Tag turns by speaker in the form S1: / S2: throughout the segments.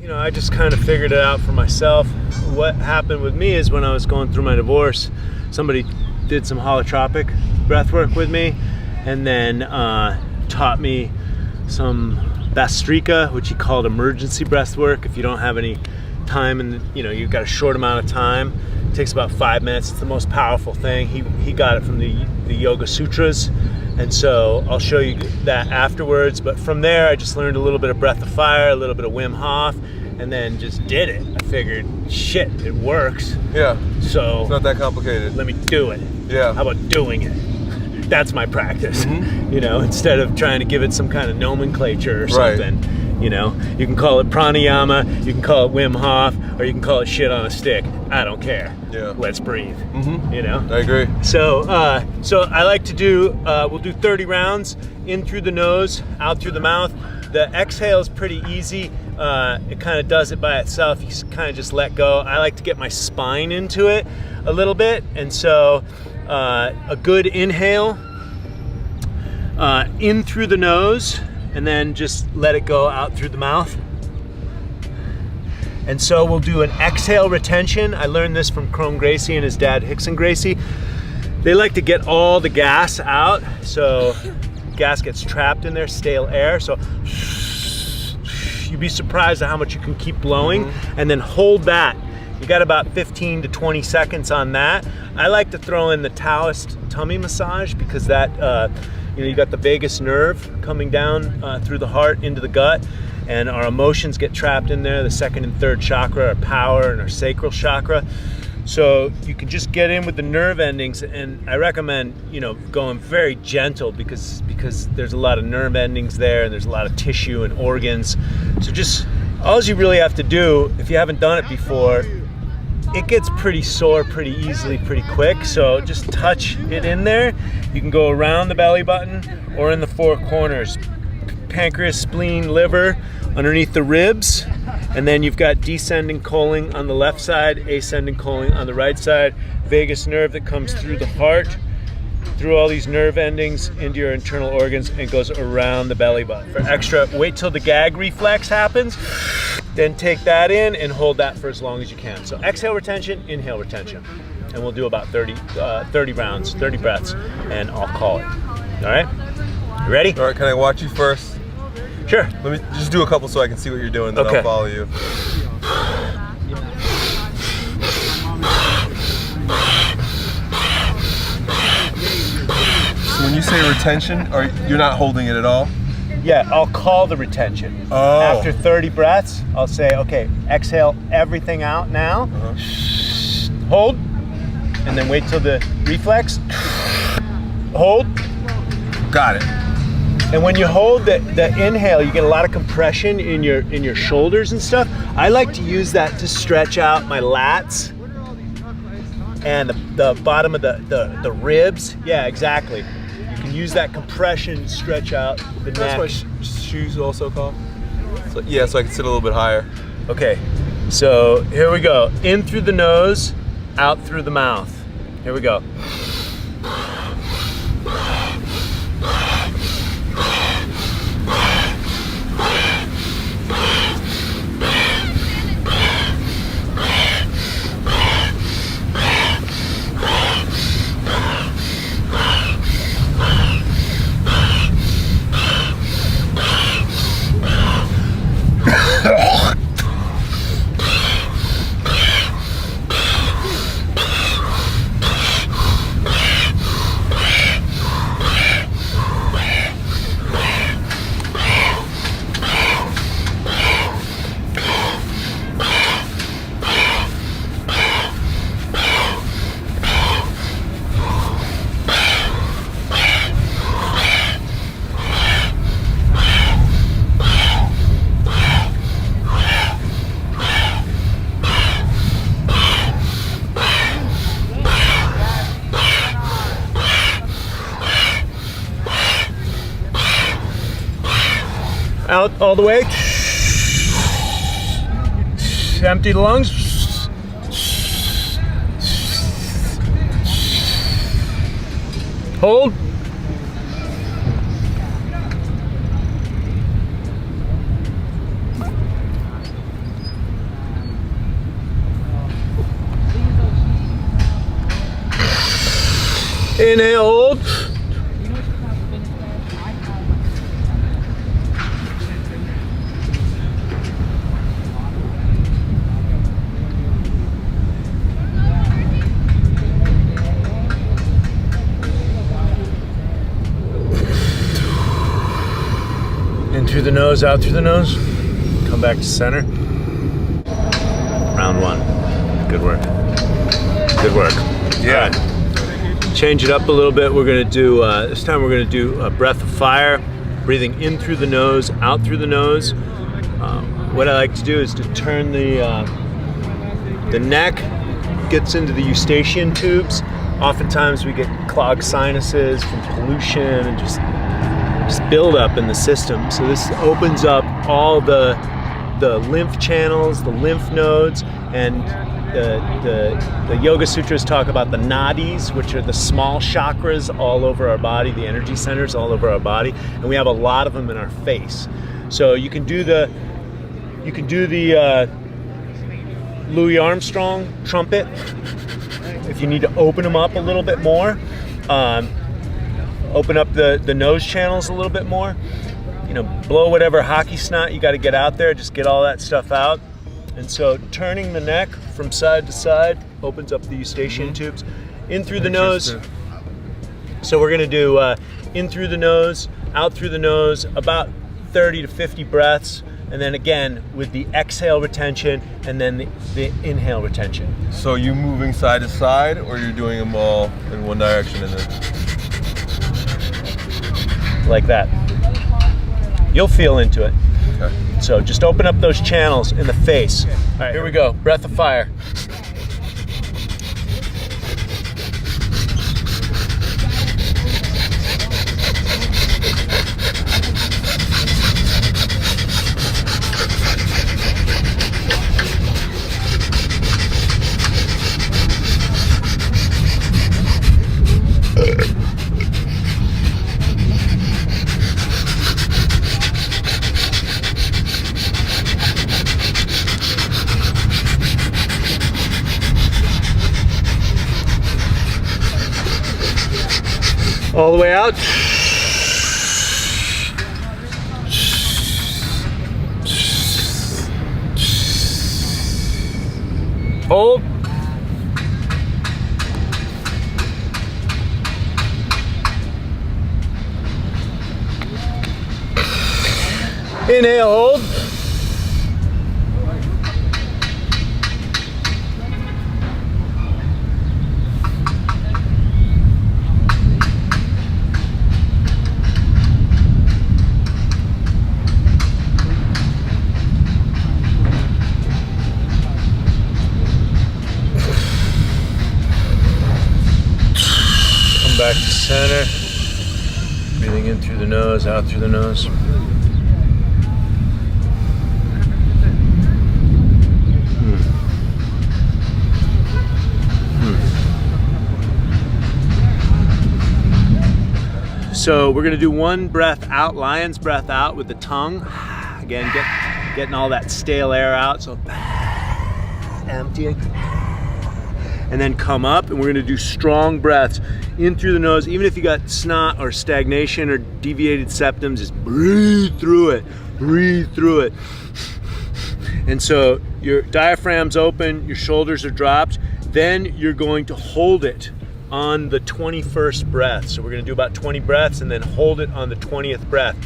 S1: you know, I just kind of figured it out for myself. What happened with me is when I was going through my divorce, somebody did some holotropic breath work with me, and then taught me some Bastrika, which he called emergency breath work. If you don't have any time and you know you've got a short amount of time, it takes about 5 minutes. It's the most powerful thing. He got it from the Yoga Sutras, and so I'll show you that afterwards. But from there, I just learned a little bit of Breath of Fire, a little bit of Wim Hof, and then just did it. I figured, shit, it works.
S2: Yeah.
S1: So
S2: it's not that complicated.
S1: Let me do it.
S2: Yeah.
S1: How about doing it? That's my practice. Mm-hmm. You know, instead of trying to give it some kind of nomenclature or something. Right. You know, you can call it pranayama, you can call it Wim Hof, or you can call it shit on a stick. I don't care. Yeah. Let's breathe. Mm-hmm. You know?
S2: I agree.
S1: So I like to do, we'll do 30 rounds, in through the nose, out through the mouth. The exhale is pretty easy. It kind of does it by itself. You kind of just let go. I like to get my spine into it a little bit. And so a good inhale, in through the nose, and then just let it go out through the mouth. And so we'll do an exhale retention. I learned this from Crone Gracie and his dad, Hickson Gracie. They like to get all the gas out, so gas gets trapped in there, stale air. So you'd be surprised at how much you can keep blowing, and then hold that. You got about 15 to 20 seconds on that. I like to throw in the Taoist tummy massage because that, you know, you got the vagus nerve coming down through the heart into the gut, and our emotions get trapped in there. The second and third chakra, our power and our sacral chakra. So you can just get in with the nerve endings, and I recommend, you know, going very gentle because there's a lot of nerve endings there, and there's a lot of tissue and organs. So just, all you really have to do, if you haven't done it before, it gets pretty sore pretty easily, pretty quick. So just touch it in there. You can go around the belly button or in the four corners. Pancreas, spleen, liver, underneath the ribs. And then you've got descending colon on the left side, ascending colon on the right side. Vagus nerve that comes through the heart, through all these nerve endings into your internal organs, and goes around the belly button. For extra, wait till the gag reflex happens, then take that in and hold that for as long as you can. So exhale retention, inhale retention. And we'll do about 30 rounds, 30 breaths, and I'll call it. All right? You ready?
S2: All right, can I watch you first?
S1: Sure.
S2: Let me just do a couple so I can see what you're doing, then I'll follow you. So when you say retention, you're not holding it at all?
S1: Yeah, I'll call the retention.
S2: Oh.
S1: After 30 breaths, I'll say, okay, exhale everything out now. Hold, and then wait till the reflex. Hold.
S2: Got it.
S1: And when you hold the inhale, you get a lot of compression in your shoulders and stuff. I like to use that to stretch out my lats and the bottom of the ribs. Yeah, exactly. You can use that compression to stretch out the neck.
S2: That's what shoes also call? So, yeah, so I can sit a little bit higher.
S1: Okay, so here we go. In through the nose, out through the mouth. Here we go. Out all the way. Empty the lungs. Hold. Inhale, hold. In through the nose, out through the nose. Come back to center. Round one. Good work. Good work.
S2: Yeah.
S1: All right. Change it up a little bit. We're gonna do, this time we're gonna do a breath of fire, breathing in through the nose, out through the nose. What I like to do is to turn the neck, gets into the eustachian tubes. Oftentimes we get clogged sinuses from pollution and just build up in the system. So this opens up all the lymph channels, the lymph nodes, and the Yoga Sutras talk about the nadis, which are the small chakras all over our body, the energy centers all over our body, and we have a lot of them in our face. So you can do the Louis Armstrong trumpet if you need to open them up a little bit more. Open up the nose channels a little bit more. You know, blow whatever hockey snot you got to get out there. Just get all that stuff out. And so turning the neck from side to side opens up the eustachian tubes. In through the nose. So we're going to do in through the nose, out through the nose, about 30 to 50 breaths. And then again with the exhale retention and then the inhale retention.
S2: So you moving side to side, or you're doing them all in one direction and then?
S1: Like that. You'll feel into it.
S2: Okay.
S1: So just open up those channels in the face. All right, here we go. Breath of fire. All the way out. Hold. Inhale, hold. Back to center. Breathing in through the nose, out through the nose. So we're gonna do one breath out, lion's breath out with the tongue. Again, getting all that stale air out. So emptying. And then come up, and we're gonna do strong breaths in through the nose. Even if you got snot or stagnation or deviated septum, just breathe through it, breathe through it. And so your diaphragm's open, your shoulders are dropped, then you're going to hold it on the 21st breath. So we're gonna do about 20 breaths and then hold it on the 20th breath.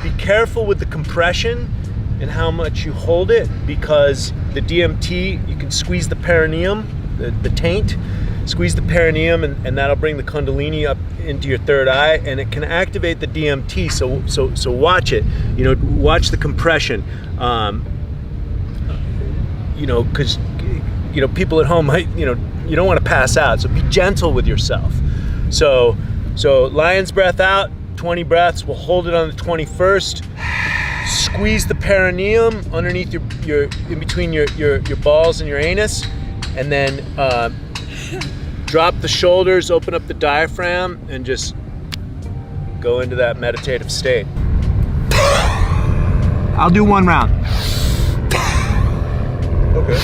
S1: Be careful with the compression and how much you hold it, because the DMT, you can squeeze the perineum, the taint, squeeze the perineum, and that'll bring the kundalini up into your third eye, and it can activate the DMT. So watch it. You know, watch the compression. You know, because you know people at home might, you know, you don't want to pass out. So be gentle with yourself. So lion's breath out, 20 breaths. We'll hold it on the 21st. Squeeze the perineum underneath your in between your balls and your anus. And then drop the shoulders, open up the diaphragm, and just go into that meditative state. I'll do one round.
S2: Okay.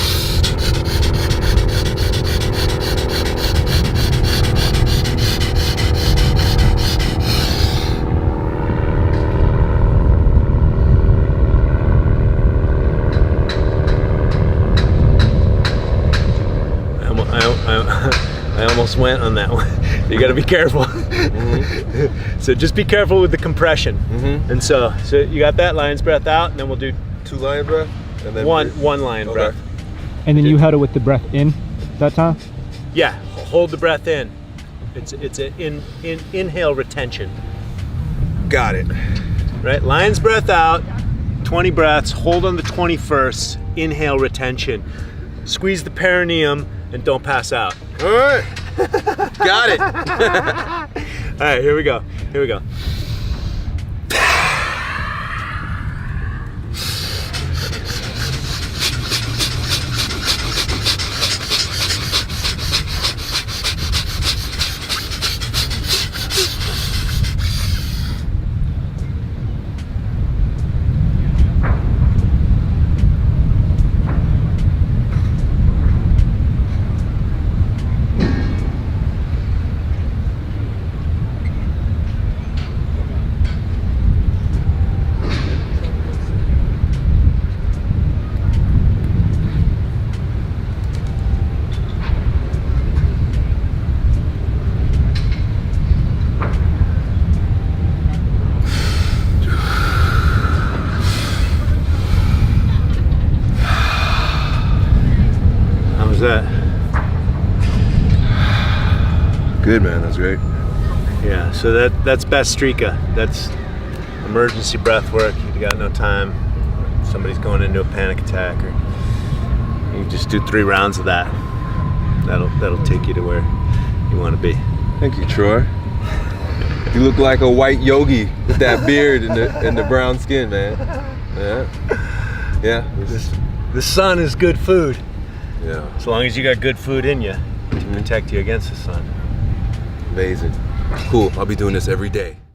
S1: almost went on that one. You got to be careful. So just be careful with the compression. And so you got that lion's breath out, and then we'll do
S2: 2 lion breath, and then
S1: one lion breath.
S3: And then you held it with the breath in that time?
S1: Yeah, hold the breath in. It's an inhale retention.
S2: Got it.
S1: Right, lion's breath out, 20 breaths, hold on the 21st, inhale retention. Squeeze the perineum and don't pass out.
S2: All right. Got it.
S1: All right, here we go. Here we go. That?
S2: Good, man. That's great.
S1: Yeah, so that's Bastrika. That's emergency breath work. You got no time. Somebody's going into a panic attack, or you just do 3 rounds of that. That'll take you to where you want to be.
S2: Thank you, Troy. You look like a white yogi with that beard and the brown skin, man. Yeah. Yeah.
S1: The sun is good food.
S2: Yeah.
S1: As long as you got good food in you to protect you against the sun.
S2: Amazing. Cool. I'll be doing this every day.